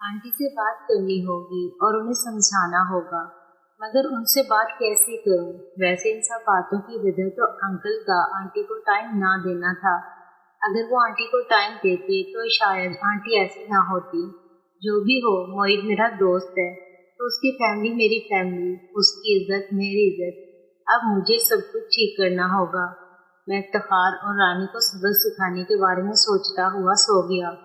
Aunty से बात करनी होगी और उन्हें समझाना होगा, मगर उनसे बात कैसे करूं? वैसे इन सब बातों की वजह तो अंकल का आंटी को टाइम ना देना था। अगर वो आंटी को टाइम देते तो शायद आंटी ऐसी ना होती। जो भी हो, मोहित मेरा दोस्त है तो उसकी फैमिली मेरी फैमिली, उसकी इज्जत मेरी इज्जत। अब मुझे सब कुछ ठीक करना होगा। मैं इफ्तिखार और रानी को सबक सिखाने के बारे में सोचता हुआ सो गया।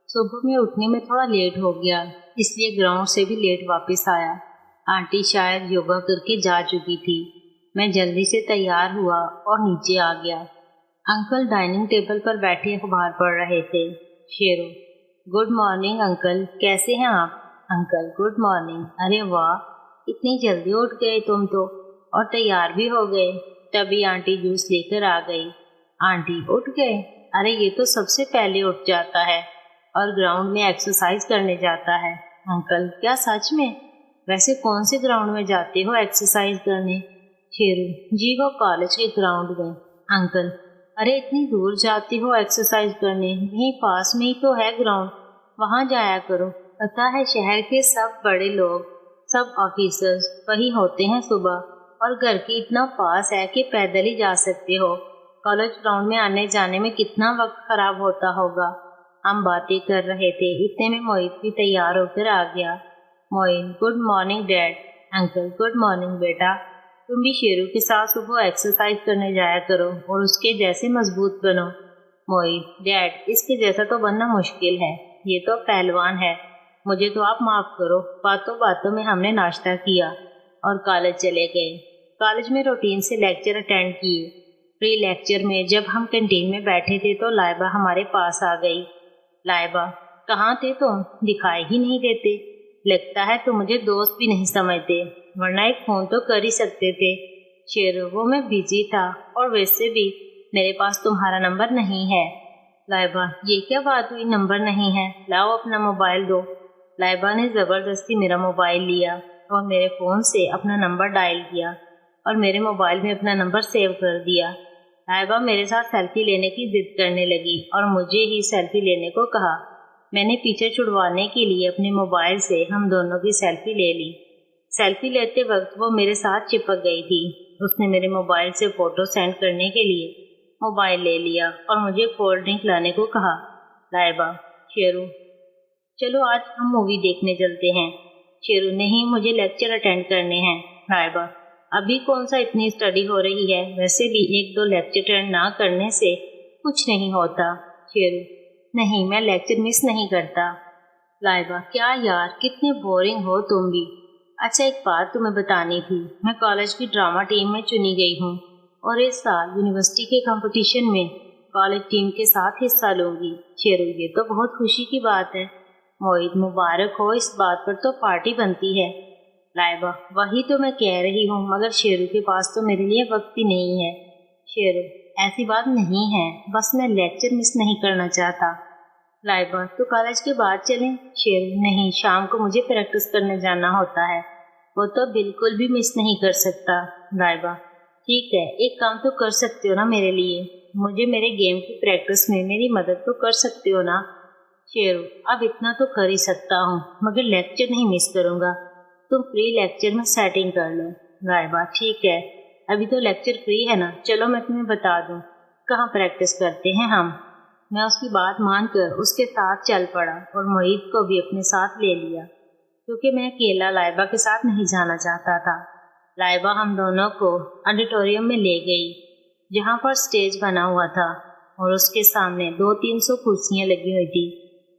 सुबह में उठने में थोड़ा लेट हो गया, इसलिए ग्राउंड से भी लेट वापस आया। आंटी शायद योगा करके जा चुकी थी। मैं जल्दी से तैयार हुआ और नीचे आ गया। अंकल डाइनिंग टेबल पर बैठे अखबार पढ़ रहे थे। शेरू, गुड मॉर्निंग अंकल, कैसे हैं आप? Uncle, good morning. अरे वाह, इतनी जल्दी उठ गए तुम तो, और तैयार भी हो गए। तभी आंटी जूस लेकर आ गई। आंटी उठ गए? अरे ये तो सबसे पहले उठ जाता है और ग्राउंड में एक्सरसाइज करने जाता है। अंकल, क्या सच में? वैसे कौन से ग्राउंड में जाते हो एक्सरसाइज करने? शेरू, जी वो कॉलेज के ग्राउंड में। अंकल, अरे इतनी दूर जाती हो एक्सरसाइज करने? यहीं पास में ही तो है ग्राउंड, वहाँ जाया करो। पता है शहर के सब बड़े लोग, सब ऑफिसर्स वही होते हैं सुबह, और घर के इतना पास है कि पैदल ही जा सकते हो। कॉलेज ग्राउंड में आने जाने में कितना वक्त खराब होता होगा। हम बातें कर रहे थे, इतने में मोहित भी तैयार होकर आ गया। Mohit, good morning dad. Uncle, good morning बेटा। तुम भी शेरू के साथ सुबह एक्सरसाइज करने जाया करो और उसके जैसे मजबूत बनो। मोहित, डैड इसके जैसा तो बनना मुश्किल है, ये तो पहलवान है। मुझे तो आप माफ करो। बातों बातों में हमने नाश्ता किया और कॉलेज चले गए। कॉलेज में रूटीन से लेक्चर अटेंड किए। प्री लेक्चर में जब हम कैंटीन में बैठे थे तो लाइबा हमारे पास आ गई। लाइबा, कहाँ थे तुम? दिखाई ही नहीं देते। लगता है तुम मुझे दोस्त भी नहीं समझते, वरना एक फोन तो कर ही सकते थे। शेरू, वो मैं बिजी था, और वैसे भी मेरे पास तुम्हारा नंबर नहीं है। लाइबा, ये क्या बात हुई, नंबर नहीं है? लाओ अपना मोबाइल दो। लाइबा ने जबरदस्ती मेरा मोबाइल लिया और मेरे फोन से अपना नंबर डायल किया और मेरे मोबाइल में अपना नंबर सेव कर दिया। लाइबा मेरे साथ सेल्फी लेने की जिद करने लगी और मुझे ही सेल्फी लेने को कहा। मैंने पीछे छुड़वाने के लिए अपने मोबाइल से हम दोनों की सेल्फी ले ली। सेल्फी लेते वक्त वो मेरे साथ चिपक गई थी। उसने मेरे मोबाइल से फोटो सेंड करने के लिए मोबाइल ले लिया और मुझे कोल्ड ड्रिंक लाने को कहा। लाइबा, शेरू, चलो आज हम मूवी देखने चलते हैं। शेरू, नहीं, मुझे लेक्चर अटेंड करने हैं। लाइबा, अभी कौन सा इतनी स्टडी हो रही है? वैसे भी एक दो लेक्चर अटेंड ना करने से कुछ नहीं होता। शेरू, नहीं, मैं लेक्चर मिस नहीं करता। लाइबा, क्या यार, कितने बोरिंग हो तुम भी। अच्छा, एक बात तुम्हें बतानी थी। मैं कॉलेज की ड्रामा टीम में चुनी गई हूँ और इस साल यूनिवर्सिटी के कंपटीशन में कॉलेज टीम के साथ हिस्सा लूंगी। शेरू, ये तो बहुत खुशी की बात है। मोहित, मुबारक हो, इस बात पर तो पार्टी बनती है। लाइबा, वही तो मैं कह रही हूँ, मगर शेरू के पास तो मेरे लिए वक्त ही नहीं है। शेरू, ऐसी बात नहीं है, बस मैं लेक्चर मिस नहीं करना चाहता। लाइबा, तो कॉलेज के बाद चलें? शेरू, नहीं, शाम को मुझे प्रैक्टिस करने जाना होता है, वो तो बिल्कुल भी मिस नहीं कर सकता। लाइबा, ठीक है, एक काम तो कर सकते हो ना मेरे लिए? मुझे मेरे गेम की प्रैक्टिस में मेरी मदद तो कर सकते हो ना? शेरू, अब इतना तो कर ही सकता हूँ, मगर लेक्चर नहीं मिस करूँगा। तुम प्री लेक्चर में सेटिंग कर लो। लाइबा, ठीक है, अभी तो लेक्चर फ्री है ना, चलो मैं तुम्हें बता दूँ कहाँ प्रैक्टिस करते हैं हम। मैं उसकी बात मानकर उसके साथ चल पड़ा और मोहित को भी अपने साथ ले लिया, क्योंकि मैं अकेला लाइबा के साथ नहीं जाना चाहता था। लाइबा हम दोनों को ऑडिटोरियम में ले गई, जहाँ पर स्टेज बना हुआ था और उसके सामने 200-300 कुर्सियाँ लगी हुई थी।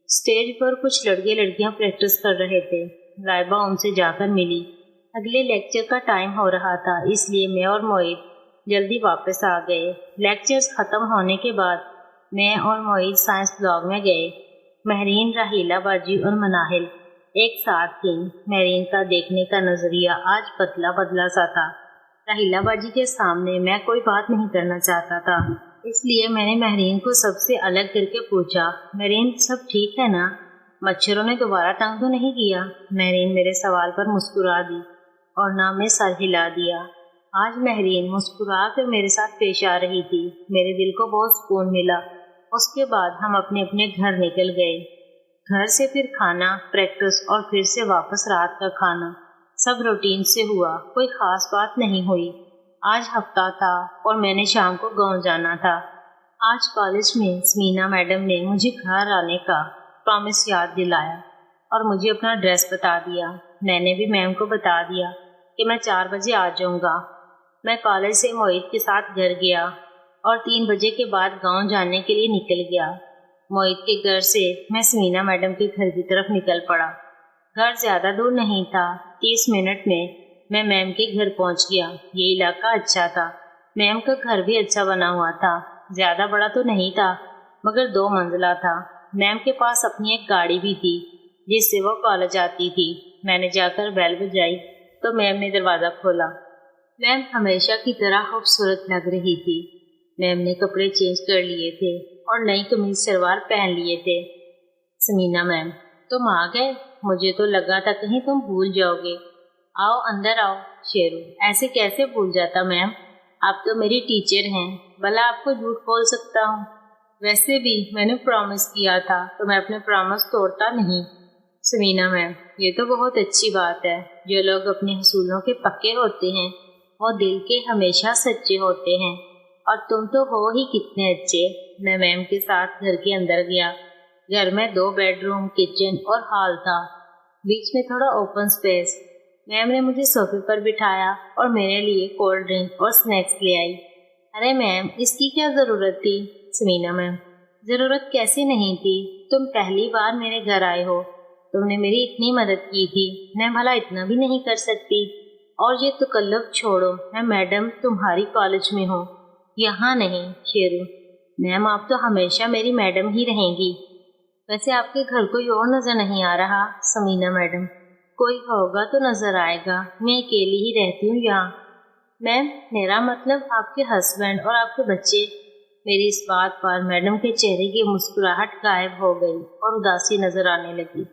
स्टेज पर कुछ लड़के लड़कियाँ प्रैक्टिस कर रहे थे। लाइबा उनसे जाकर मिली। अगले लेक्चर का टाइम हो रहा था, इसलिए मैं और मोहित जल्दी वापस आ गए। लेक्चर्स ख़त्म होने के बाद मैं और मोहित साइंस ब्लॉक में गए। महरीन, राहीला बाजी और मनाहिल एक साथ थी। महरीन का देखने का नज़रिया आज बदला बदला सा था। राहीला बाजी के सामने मैं कोई बात नहीं करना चाहता था, इसलिए मैंने महरीन को सबसे अलग करके पूछा, महरीन, सब ठीक है ना? मच्छरों ने दोबारा तंग तो नहीं किया? महरीन मेरे सवाल पर मुस्कुरा दी और ना मैं सर हिला दिया। आज महरीन मुस्कुरा कर मेरे साथ पेश आ रही थी। मेरे दिल को बहुत सुकून मिला। उसके बाद हम अपने अपने घर निकल गए। घर से फिर खाना, प्रैक्टिस और फिर से वापस रात का खाना, सब रूटीन से हुआ, कोई खास बात नहीं हुई। आज हफ्ता था और मैंने शाम को गांव जाना था। आज कॉलेज में समीना मैडम ने मुझे घर आने का प्रॉमिस याद दिलाया और मुझे अपना ड्रेस बता दिया। मैंने भी मैम को बता दिया कि मैं 4 बजे आ जाऊंगा। मैं कॉलेज से मोहित के साथ घर गया और 3 बजे के बाद गांव जाने के लिए निकल गया। मोहित के घर से मैं समीना मैडम के घर की तरफ निकल पड़ा। घर ज़्यादा दूर नहीं था, 30 मिनट में मैं मैम के घर पहुंच गया। ये इलाका अच्छा था, मैम का घर भी अच्छा बना हुआ था। ज़्यादा बड़ा तो नहीं था मगर 2 मंजिला था। मैम के पास अपनी एक गाड़ी भी थी जिससे वो कॉलेज आती थी। मैंने जाकर बेल बजाई तो मैम ने दरवाज़ा खोला। मैम हमेशा की तरह खूबसूरत लग रही थी। मैम ने कपड़े चेंज कर लिए थे और नई कमीज सलवार पहन लिए थे। समीना मैम, तुम आ गए? मुझे तो लगा था कहीं तुम भूल जाओगे। आओ अंदर आओ। शेरू, ऐसे कैसे भूल जाता मैम, आप तो मेरी टीचर हैं, भला आपको झूठ बोल सकता हूँ। वैसे भी मैंने प्रॉमिस किया था तो मैं अपने प्रॉमिस तोड़ता नहीं। समीना मैम, ये तो बहुत अच्छी बात है। जो लोग अपने हसूलों के पक्के होते हैं वो दिल के हमेशा सच्चे होते हैं, और तुम तो हो ही कितने अच्छे। मैं मैम के साथ घर के अंदर गया। घर में 2 बेडरूम, किचन और हॉल था, बीच में थोड़ा ओपन स्पेस। मैम ने मुझे सोफे पर बिठाया और मेरे लिए कोल्ड ड्रिंक और स्नैक्स ले आई। अरे मैम, इसकी क्या ज़रूरत थी? समीना मैम, ज़रूरत कैसी नहीं थी, तुम पहली बार मेरे घर आए हो, तुमने मेरी इतनी मदद की थी, मैं भला इतना भी नहीं कर सकती? और ये तकल्लुफ़ छोड़ो, मैं मैडम तुम्हारी कॉलेज में हूँ, यहाँ नहीं। शेरू मैम, आप तो हमेशा मेरी मैडम ही रहेंगी। वैसे आपके घर कोई और नज़र नहीं आ रहा? समीना मैडम, कोई होगा तो नज़र आएगा, मैं अकेली ही रहती हूँ यहाँ। मैम, मेरा मतलब आपके हस्बैंड और आपके बच्चे। मेरी इस बात पर मैडम के चेहरे की मुस्कुराहट गायब हो गई और उदासी नजर आने लगी।